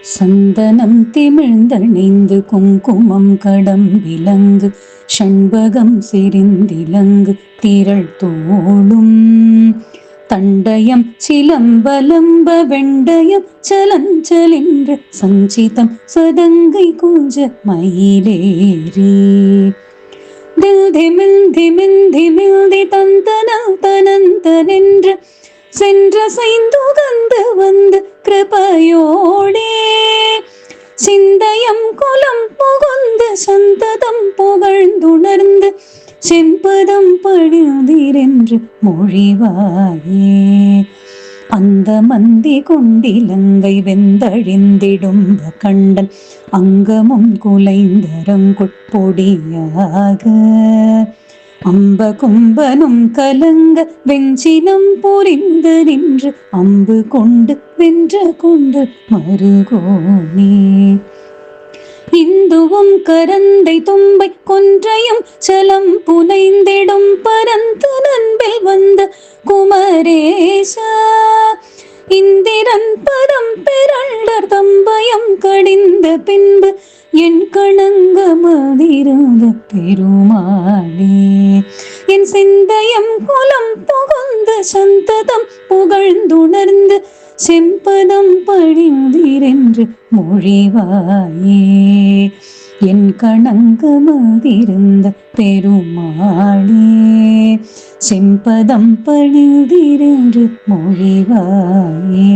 சந்தனம் திமிழ்ந்தணிந்து குங்குமம் கடம் விலங்கு ஷண்பகம் சிரிந்திலங்கு திரள் தோளும் தண்டயம் சிலம்பலம்ப வெண்டயம் சலஞ்சலின்ற சஞ்சிதம் சதங்கை கூஞ்ச மயிலேறி திமிழ்தி தந்தனல் தனந்தனென்ற சென்ற சைந்துகந்து வந்து கிருபையோடே சிந்தயம் குலம் புகுந்து சந்ததம் புகழ்ந்துணர்ந்து செம்பதம் பழுதிரென்று மொழிவாயே அந்த மந்தி கொண்டிலங்கை வெந்தழிந்திடும்ப கண்டன் அங்கமும் குலைந்தரங்குட்பொடியாக அம்ப கும்பனும் கலங்க வெஞ்சினம் பொரிந்து நின்று அம்பு கொண்டு வென்ற கொண்டு மருகோனே இந்துவும் கரந்தை தும்பை கொன்றையும் சலம் புனைந்திடும் பரந்து நண்பில் வந்த குமரேசா இந்திரன் பரம் பெரண்டர் தம்பயம் கடிந்த பின்பு என் கணங்க மதிருந்த பெருமாளே என் சிந்தயம் குலம் புகுந்த சந்ததம் புகழ்ந்துணர்ந்து செம்பதம் பழிந்திரென்று மொழிவாயே என் கணங்க மதிருந்த பெருமாளே செம்பதம் பழிந்திரென்று மொழிவாயே.